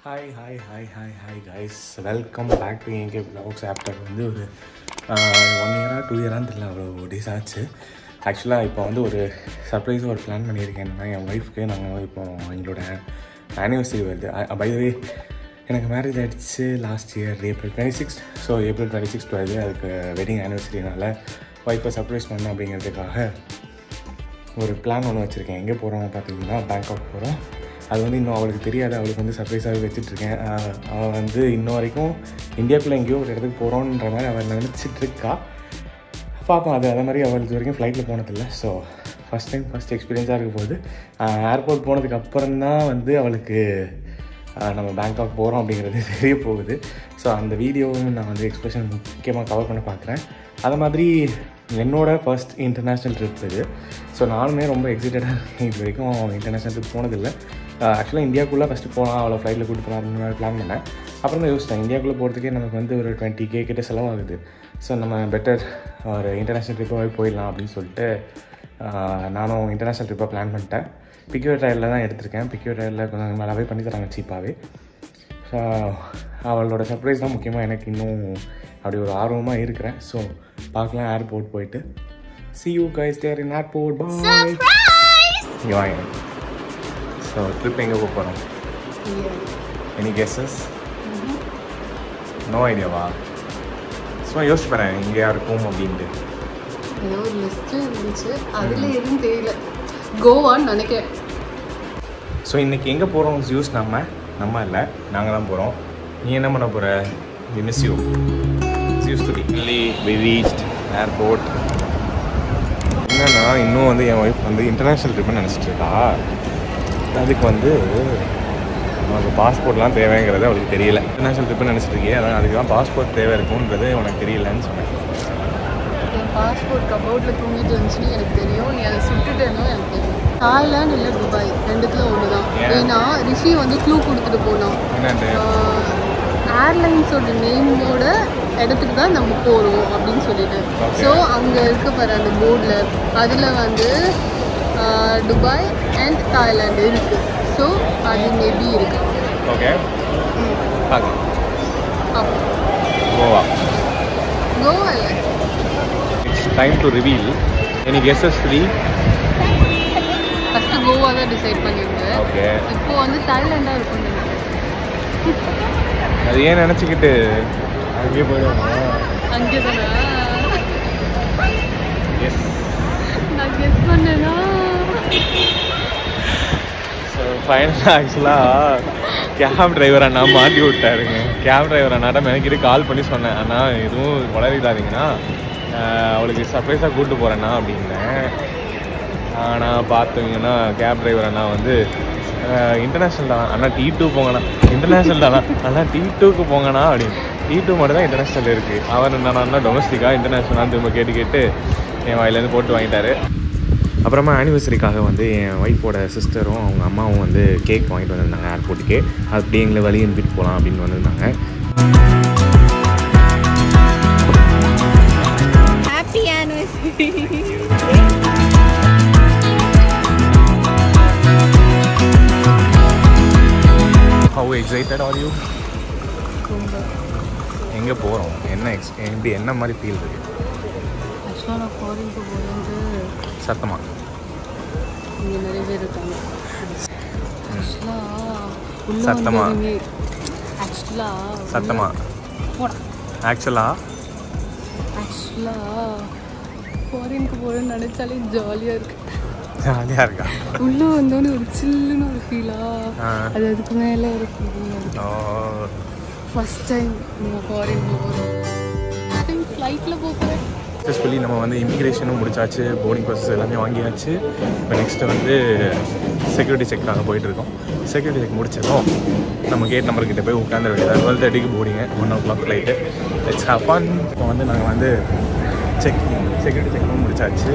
Hi guys, welcome back to AK Vlogs. After வந்து ஒரு 1 year 2 year தெரியல ஒரு டேஸ் ஆச்சு. ஆக்சுவலாக இப்போ வந்து ஒரு சர்ப்ரைஸாக ஒரு பிளான் பண்ணியிருக்கேன். என்னன்னா என் ஒய்ஃப்க்கு நாங்கள் இப்போ எங்களோட ஆனிவர்சரி வருது. பை த வே எனக்கு மேரேஜ் ஆகிடுச்சு last year April 26. So April 26 வருது. அதுக்கு வெட்டிங் ஆனிவர்சரினால ஒய்ஃபை சர்ப்ரைஸ் பண்ணணும் அப்படிங்கிறதுக்காக ஒரு பிளான் ஒன்று வச்சுருக்கேன். எங்கே போகிறோம் பார்த்தீங்கன்னா பேங்காக் போகிறோம். அது வந்து இன்னும் அவளுக்கு தெரியாது. அவளுக்கு வந்து சர்ப்ரைஸாகவே வச்சுட்ருக்கேன். அவள் வந்து இன்ன வரைக்கும் இந்தியாவுக்குள்ளே எங்கேயோ ஒரு இடத்துக்கு போகிறோன்ற மாதிரி அவள் நினச்சிட்ருக்கா. பார்ப்போம். அதே மாதிரி அவளுக்கு வரைக்கும் ஃப்ளைட்டில் போனதில்லை. ஸோ ஃபஸ்ட் எக்ஸ்பீரியன்ஸாக இருக்க போது ஏர்போர்ட் போனதுக்கு அப்புறம் தான் வந்து அவளுக்கு நம்ம பேங்காக் போகிறோம் அப்படிங்கிறது தெரிய போகுது. ஸோ அந்த வீடியோவும் நான் வந்து எக்ஸ்பிரஷன் முக்கியமாக கவர் பண்ண பார்க்குறேன். அது மாதிரி என்னோடய ஃபர்ஸ்ட் இன்டர்நேஷ்னல் ட்ரிப் இது. ஸோ நானுமே ரொம்ப எக்ஸைட்டடாக இருக்கேன். இது வரைக்கும் இன்டர்நேஷ்னல் ட்ரிப் போனதில்லை. ஆக்சுவலாக இந்தியாவுக்குள்ளே ஃபஸ்ட்டு போகலாம், அவளை ஃப்ளைட்டில் கூப்பிட்டு போகலான்னு பிளான் பண்ணேன். அப்புறம் தான் யோசித்தேன், இந்தியாவுக்குள்ளே போகிறதுக்கே நமக்கு வந்து ஒரு 20K கிட்ட செலவாகுது. ஸோ நம்ம பெட்டர் ஒரு இன்டர்நேஷ்னல் ட்ரிப்பாகவே போயிடலாம் அப்படின்னு சொல்லிட்டு நானும் இன்டர்நேஷ்னல் ட்ரிப்பாக பிளான் பண்ணிட்டேன். பிக்யூர் ட்ரையலில் தான் எடுத்திருக்கேன். பிக்யூர் ட்ரையலில் கொஞ்சம் நல்லாவே பண்ணி தராங்க சீப்பாகவே. ஸோ அவளோட சர்ப்ரைஸ் தான் முக்கியமாக எனக்கு இன்னும் அப்படி ஒரு ஆர்வமாக இருக்கிறேன். ஸோ பார்க்கலாம் ஏர்போர்ட் போயிட்டு. See you guys there in airport. Bye. Surprise! Yeah. So trip எங்கே போக போகிறோம்? Any guesses? No idea வா? ஸோ யோசிச்சு பாரு இங்கே யாருக்கும் அப்படின்ட்டு. ஏதோ ஒரு லிஸ்ட்டு இருந்துச்சு, அதில் எதுவும் தெரியல. கோவான்னு நினைக்கிறேன். ஸோ இன்றைக்கி எங்கே போகிறோம் ஜூஸ் நம்ம இல்லை, நாங்கள் தான் போகிறோம். நீ என்ன பண்ண போகிற? We miss you. Zeus to we reached airport. என்னன்னா இன்னும் வந்து என் ஒய்ஃப் வந்து இன்டர்நேஷ்னல் ட்ரிப்னு நினச்சிட்டு இருக்கா. அதுக்கு வந்து நமக்கு பாஸ்போர்ட்லாம் தேவைங்கிறது அவளுக்கு தெரியல. இன்டர்நேஷ்னல் ட்ரிப்னு நினச்சிட்டு இருக்கே, அதான் அதுக்கு தான் பாஸ்போர்ட் தேவை இருக்குன்றது உனக்கு தெரியலன்னு சொன்னேன். என் பாஸ்போர்ட் கபோர்டில் தூங்கிட்டு இருந்துச்சுன்னு எனக்கு தெரியும். நீ அதை சுட்டுட்டேன்னு எனக்கு தெரியும். தாய்லாந்து இல்லை துபாய், ரெண்டுத்துல ஒன்று தான். ஏன்னா ரிஷி வந்து க்ளூ கொடுத்துட்டு போனோம். என்னண்டு ஏர்லைன்ஸோட நேமோட இடத்துக்கு தான் நம்ம போகிறோம் அப்படின்னு சொல்லிட்டு. ஸோ அங்கே இருக்க பாரு அந்த போர்டில், அதில் வந்து துபாய் அண்ட் தாய்லாந்து இருக்குது. ஸோ அது மேபி இருக்கு. ஓகே கோவா கோவா இல்லை. It's time to reveal. Any guesses 3? First Goa தான் டிசைட் பண்ணியிருந்தேன். ஓகே, இப்போ வந்து தாய்லாண்டாக இருக்கும். அது ஏன் நினச்சிக்கிட்டு அங்கேயே போயிடுவாங்க. அங்கே தானே எஸ் நான் கெஸ் பண்ணேன்னா. ஸோ ஃபைனலாக ஆக்சுவலாக கேப் டிரைவர் அண்ணா மாட்டி விட்டாருங்க. கேப் டிரைவர் அண்ணாட்ட மெனக்கிட்டு கால் பண்ணி சொன்னேன், அண்ணா எதுவும் வளரிடாதீங்கன்னா அவளுக்கு சர்ப்ரைஸாக கூப்பிட்டு போகிறேண்ணா அப்படின்னேன். ஆனால் பார்த்தீங்கன்னா கேப் டிரைவர் அண்ணா வந்து இன்டர்நேஷ்னல் தானா அண்ணா, T2 போங்கண்ணா. இன்டர்நேஷ்னல் தானா அண்ணா, T2க்கு போங்கண்ணா அப்படின்னு. T2 மட்டும் தான் இன்டர்நேஷ்னல் இருக்குது. அவர் என்னன்னா டொமஸ்டிக்காக இன்டர்நேஷ்னலாக திரும்ப கேட்டு என் வாயிலேருந்து போட்டு வாங்கிட்டாரு. அப்புறமா ஆனிவர்சரிக்காக வந்து என் ஒய்ஃபோட சிஸ்டரும் அவங்க அம்மாவும் வந்து கேக் வாங்கிட்டு வந்திருந்தாங்க ஏர்போர்ட்டுக்கே. அப்படி எங்களை வழி அனுப்பிட்டு போகலாம் அப்படின்னு வந்திருந்தாங்க. Happy anniversary. How excited are you? எங்கே போகிறோம்? என்ன மாதிரி ஃபீல் இருக்குது? ஆக்சுவலாக நான் ஃபாரினுக்கு போகிறது சத்தமாக இங்கே நிறைய பேர் இருக்காங்க. சத்தமாக ஆக்சுவலாக ஃபாரினுக்கு போகிறேன்னு நினச்சாலே ஜாலியாக இருக்குது. ஜாலியாக இருக்கா? உள்ளே வந்தோன்னு ஒரு சில்லுன்னு ஒரு ஃபீலாக, அது அதுக்கு மேலே ஒரு ஃபீலிங். ஃபஸ்ட் டைம் நம்ம ஃபாரின் போகிறோம். ஃப்ளைட்டில் போகிறேன். சக்ஸஸ்ஃபுல்லி நம்ம வந்து இமிக்ரேஷனும் முடிச்சாச்சு, போர்டிங் ப்ராசஸ் எல்லாமே வாங்கியாச்சு. இப்போ நெக்ஸ்ட்டு வந்து செக்யூரிட்டி செக்காக போயிட்டுருக்கோம். செக்யூரிட்டி செக் முடிச்சதும் நம்ம கேட் நம்பர்கிட்ட போய் உட்காந்துட வேண்டியது. 12:30க்கு போர்டிங்க, 1 o'clock ஃப்ளைட்டு. It's happen. இப்போ வந்து நாங்கள் வந்து செக்யூரிட்டி செக்கும் முடிச்சாச்சு.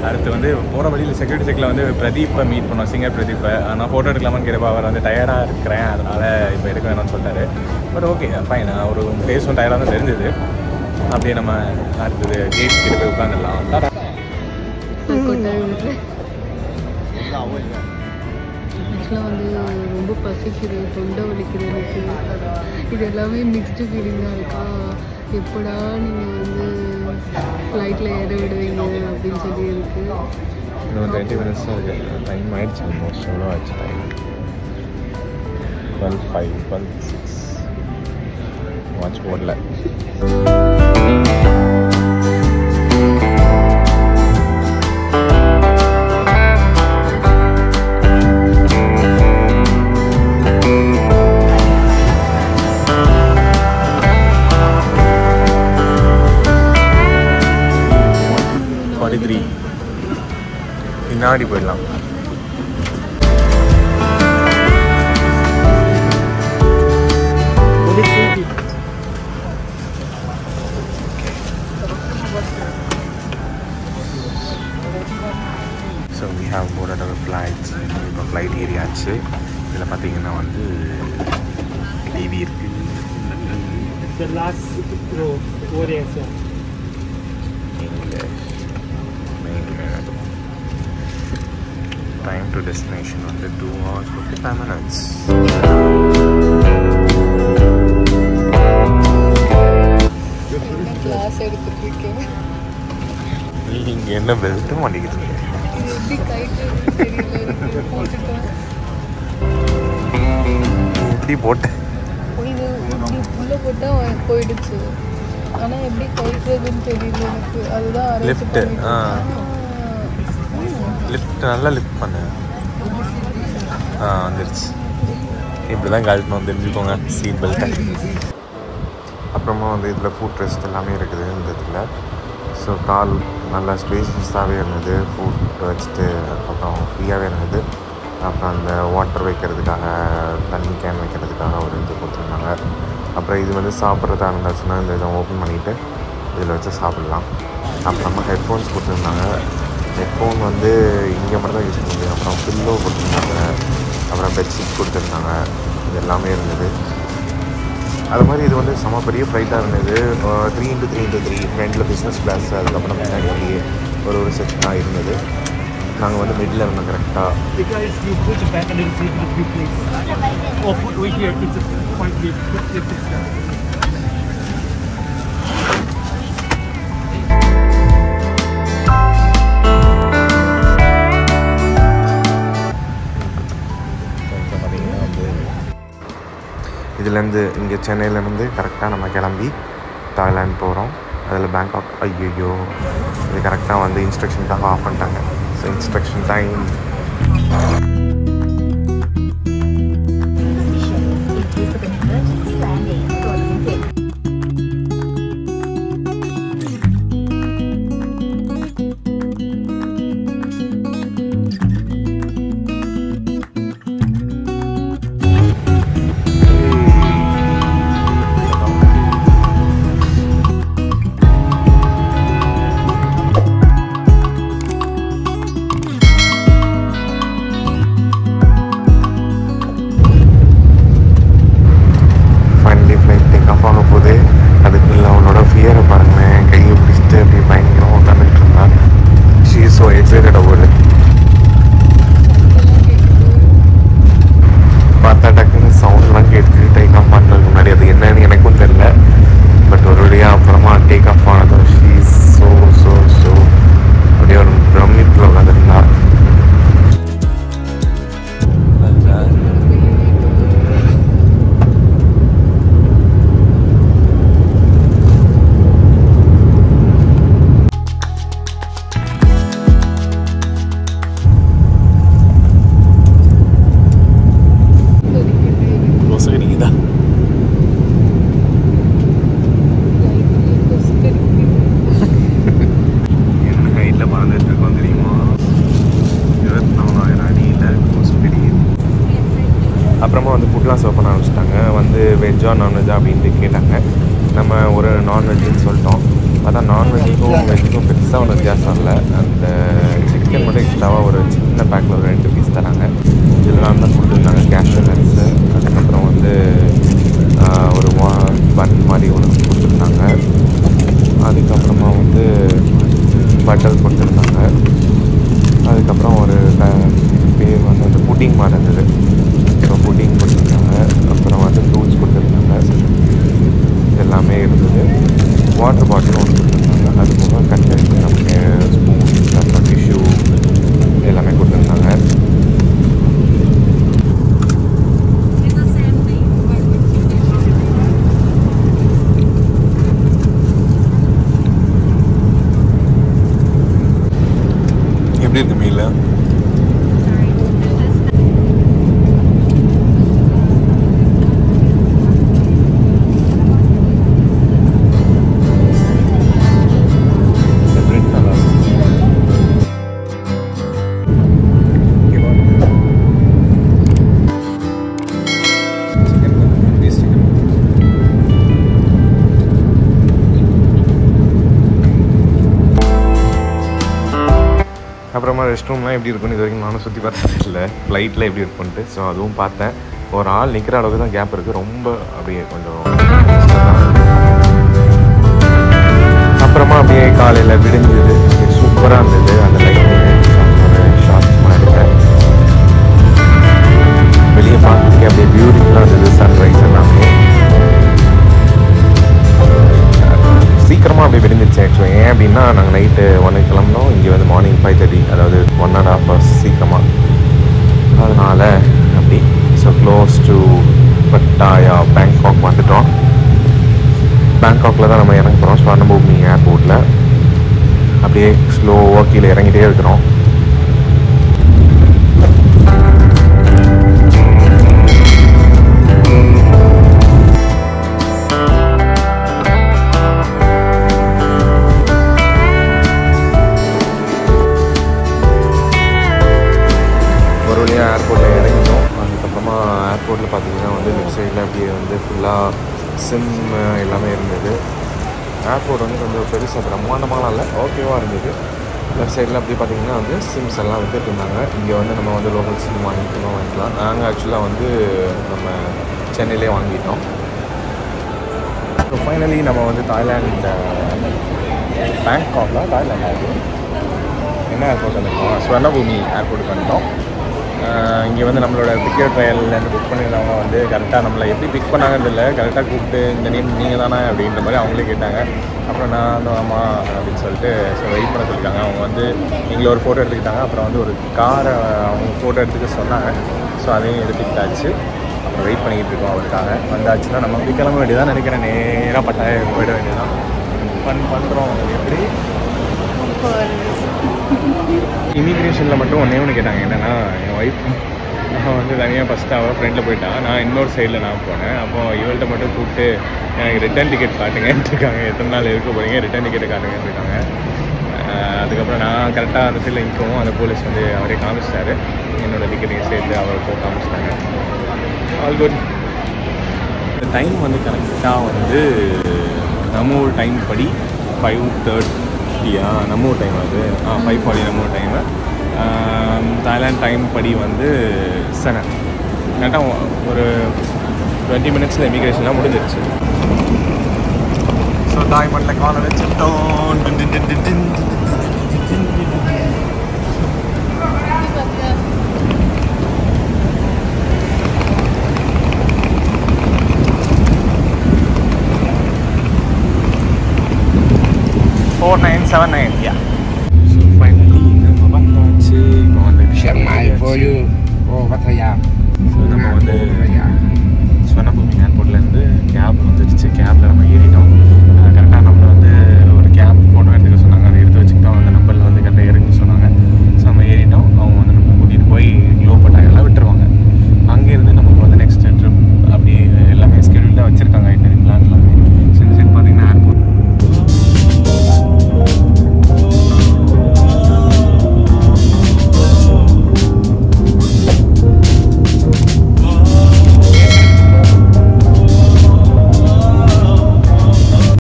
அடுத்து வந்து போகிற வழியில் செக்யூரிட்டி செக்கில் வந்து பிரதீப்பை மீட் பண்ணோம், சிங்கர் பிரதீப்பை. நான் ஃபோட்டோ எடுக்கலாமான்னு கேட்பா, அவர் வந்து டயர்டாக இருக்கிறேன் அதனால் இப்போ எடுக்க வேணாம்னு சொல்லிட்டாரு. பட் ஓகே ஃபைன், ஒரு ஃபேஸும் டயர்டாக தான் தெரிஞ்சது. அப்படியே நம்ம அடுத்தது கேட் கிட்ட போய் உட்காந்துடலாம். ஆக்சுவலாக வந்து ரொம்ப பசிக்குது, தொண்டை வலிக்குது எனக்கு. இது எல்லாமே மிக்ஸ்டு ஃபீலிங்காக இருக்கா. எப்படா நீங்கள் வந்து ஃப்ளைட்டில் ஏற விடுவீங்க அப்படின்னு சொல்லி இருக்குது. இன்னும் 20 minutes தான் இருக்குது. டைம் ஆகிடுச்சு. ஆல்மோஸ்ட் எவ்வளோ ஆச்சு டைம்? 12:05, 12:06. வாட்ச் போடல. பின்னாடி போயிடலாம். So we have boarded our flights. இப்போ ஃப்ளைட் ஏரியாச்சு. இதில் பார்த்தீங்கன்னா வந்து டிவி இருக்குது. Time to destination வந்து 2 hours 55 minutes. கிளாஸ் எடுத்துட்டு இருக்கேன். நீங்க என்ன பெல்ட்டும் மாட்டிக்கிட்டு இருக்கீங்க? எப்படி கைட்டு தெரியல போட்டுட்டேன். எப்படி போட்டேன்? இது இப்படி உள்ள போட்டால் போயிடுச்சு. ஆனால் எப்படி கைட்டுறதுன்னு தெரியல எனக்கு. அதுதான் லிஃப்ட். லிஃப்ட் நல்லா லிஃப்ட் பண்ணு. வந்துருச்சு. இப்படி தான் கழட்டணும், தெரிஞ்சுக்கோங்க சீட் பெல்ட்டை. அப்புறமா வந்து இதில் ஃபுட் ரெஸ்ட் எல்லாமே இருக்குது இந்த இதில். ஸோ கால் நல்லா ஸ்பேஷியஸாகவே இருந்தது. ஃபுட் வச்சுட்டு அதுக்கப்புறம் ஃப்ரீயாகவே இருந்தது. அப்புறம் அந்த வாட்டர் வைக்கிறதுக்காக, தண்ணி கேன் வைக்கிறதுக்காக ஒரு இது கொடுத்துருந்தாங்க. அப்புறம் இது வந்து சாப்பிட்றதா இருந்துச்சுன்னா இந்த இதை ஓப்பன் பண்ணிவிட்டு இதில் வச்சு சாப்பிட்லாம். அப்புறமா ஹெட்ஃபோன்ஸ் கொடுத்துருந்தாங்க. ஹெட்ஃபோன் வந்து இங்கே மட்டும் தான் யூஸ் பண்ண முடியும். அப்புறம் பில்லோ கொடுத்துருந்தாங்க. அப்புறம் பெட்ஷீட் கொடுத்துருந்தாங்க. இது எல்லாமே இருந்தது. அது மாதிரி இது வந்து செம பெரிய ஃப்ளைட்டாக இருந்தது. 3x3x3 ஃப்ரெண்டில் பிஸ்னஸ் கிளாஸ், அதுக்கப்புறம் பின்னாடி ஒரு செக்ஷனாக இருந்தது. நாங்கள் வந்து மிடில் இருந்தோம் கரெக்டாக. இதுலேருந்து இங்கே சென்னையிலேருந்து கரெக்டாக நம்ம கிளம்பி தாய்லாந்து போகிறோம். அதில் பேங்காக். ஐயோ, இது கரெக்டாக வந்து இன்ஸ்ட்ரக்ஷனுக்காக ஆஃப் பண்ணிட்டாங்க. So instruction time. அப்புறமா வந்து ஃபுட்லாம் சர்வ் பண்ண ஆரம்பிச்சிட்டாங்க. வந்து வெஜ்ஜா நான்வெஜ்ஜா அப்படின்ட்டு கேட்டாங்க. நம்ம ஒரு நான்வெஜ்ஜுன்னு சொல்லிட்டோம். அதான் நான்வெஜ்ஜுக்கும் வெஜ்ஜுக்கும் பெருசாக ஒரு வித்தியாசம் இல்லை. அந்த சிக்கன் மட்டும் எக்ஸ்ட்ராவாக ஒரு சின்ன பேக்கில் ஒரு 2 பீஸ் தராங்க. இதெல்லாம் தான் கொடுத்துருந்தாங்க. கேஷ்யூ நட்ஸு, அதுக்கப்புறம் வந்து ஒரு பன் மாதிரி ஒன்று கொடுத்துருந்தாங்க. அதுக்கப்புறமா வந்து பட்டர் கொடுத்துருந்தாங்க. அதுக்கப்புறம் ஒரு பேர் வந்து அந்த புட்டிங் மாதிரி இருந்தது. தெரியல. அப்புறமா ரெஸ்ட் ரூம்லாம் எப்படி இருக்குன்னு இது வரைக்கும் நானும் சுற்றி பார்த்தது இல்லை, ஃப்ளைட்டில் எப்படி இருக்குன்ட்டு. ஸோ அதுவும் பார்த்தேன். ஒரு ஆள் நிற்கிற அளவுக்கு தான் கேப் இருக்குது, ரொம்ப அப்படியே கொஞ்சம். அப்புறமா அப்படியே காலையில் விடிஞ்சது, சூப்பராக இருந்தது. அந்த லைட்டிங் ஷார்ட்ஸ்லாம் எடுத்தேன். வெளியே பார்த்துட்டு அப்படியே பியூட்டிஃபுல்லாக இருந்தது, சன்ரைஸ் எல்லாமே. சீக்கிரமாக அப்படியே விடிஞ்சிருச்சு ஆக்சுவலாக. ஏன் அப்படின்னா நாங்கள் நைட்டு 1 கிளம்பினோம், இங்கே வந்து மார்னிங் 5:30, அதாவது 1.5 hours சீக்கிரமாக. அதனால் அப்படி ஸோ க்ளோஸ் டு பட்டாயா பேங்காக் வந்துட்டோம். பேங்காக்கில் தான் நம்ம இறங்க போகிறோம், ஸ்வர்ணபூமி ஏர்போர்ட்டில். அப்படியே ஸ்லோவாக கீழே இறங்கிட்டே இருக்கிறோம். ஏர்போர்ட்டில் இறங்கிட்டோம். அதுக்கப்புறமா ஏர்போர்ட்டில் பார்த்தீங்கன்னா வந்து லெஃப்ட் சைடில் அப்படியே வந்து ஃபுல்லாக சிம் எல்லாமே இருந்தது. ஏர்போர்ட் வந்து கொஞ்சம் பெருசாக பிரம்மாண்டமாலாம் இல்லை, ஓகேவாக இருந்தது. லெஃப்ட் சைடில் அப்படி பார்த்தீங்கன்னா வந்து சிம்ஸ் எல்லாம் வித்துட்டு இருந்தாங்க. இங்கே வந்து நம்ம வந்து லோக்கல் சிம் வாங்கிக்கலாம். நாங்கள் ஆக்சுவலாக வந்து நம்ம சென்னையிலே வாங்கிட்டோம். ஸோ ஃபைனலி நம்ம வந்து தாய்லாண்ட் பேங்காக்ல தாய்லாண்ட் என்ன ஏர்போர்ட் வந்துட்டோம், ஸ்வர்ணபூமி ஏர்போர்ட்டுக்கு வந்துட்டோம். இங்கே வந்து நம்மளோட டிக்கெட் ட்ரையல்லேருந்து புக் பண்ணியிருந்தவங்க வந்து கரெக்டாக நம்மளை எப்படி பிக் பண்ணாங்கன்னு இல்லை, கரெக்டாக கூப்பிட்டு இந்த நேம் நீங்கள் தானே அப்படின்ற மாதிரி அவங்களே கேட்டாங்க. அப்புறம் நான் வந்து ஆமாம் அப்படின்னு சொல்லிட்டு ஸோ வெயிட் பண்ண சொல்லியிருக்காங்க. அவங்க வந்து எங்களை ஒரு ஃபோட்டோ எடுத்துக்கிட்டாங்க. அப்புறம் வந்து ஒரு காரை அவங்க ஃபோட்டோ எடுத்துக்க சொன்னாங்க. ஸோ அதையும் எடுத்துக்கிட்டாச்சு. அப்புறம் வெயிட் பண்ணிக்கிட்டு இருக்கோம் அவருக்காக. வந்தாச்சுன்னா நம்ம அப்படி கிளம்ப வேண்டியதான் நினைக்கிறேன். நேராக பட்டாயம் போயிட வேண்டியதான். பண்ணுறோம். எப்படி இமிக்ரேஷனில் மட்டும் ஒன்று கேட்டாங்க. என்னென்னா என் ஒய்ஃப் நான் வந்து தனியாக ஃபஸ்ட்டு அவள் ஃப்ரெண்டில் போயிட்டான், நான் இன்னொரு சைடில் நான் போனேன். அப்போது இவள்கிட்ட மட்டும் கூப்பிட்டு எனக்கு ரிட்டன் டிக்கெட் காட்டுங்கன்னு இருக்காங்க. எத்தனை நாள் இருக்க போகிறீங்க, ரிட்டன் டிக்கெட்டை காட்டுங்கன்னு இருக்காங்க. அதுக்கப்புறம் நான் கரெக்டாக அந்த சைடில் நிற்கவும் அந்த போலீஸ் வந்து அவரே காமிச்சிட்டாரு. என்னோடய டிக்கெட்டையும் சேர்த்து அவருக்கு காமிச்சிட்டாங்க. All good. இந்த டைம் வந்து கரெக்டாக வந்து நம்ம ஊர் டைம் படி 5:30 நம்ம ஊர் டைம் அது 5:40 நம்ம ஊர் டைமு. தாய்லாண்ட் டைம் படி வந்து 7. கரெக்டாக ஒரு 20 minutesல இமிக்ரேஷன்லாம் முடிஞ்சிருச்சு. ஸோ தாய்மண்ணில் காலை வச்சுட்டோம். $4979. So finally நம்ம வந்தாச்சு. இப்போ வந்து Chiang Mai for you. Oh, Pattaya. So நம்ம வந்து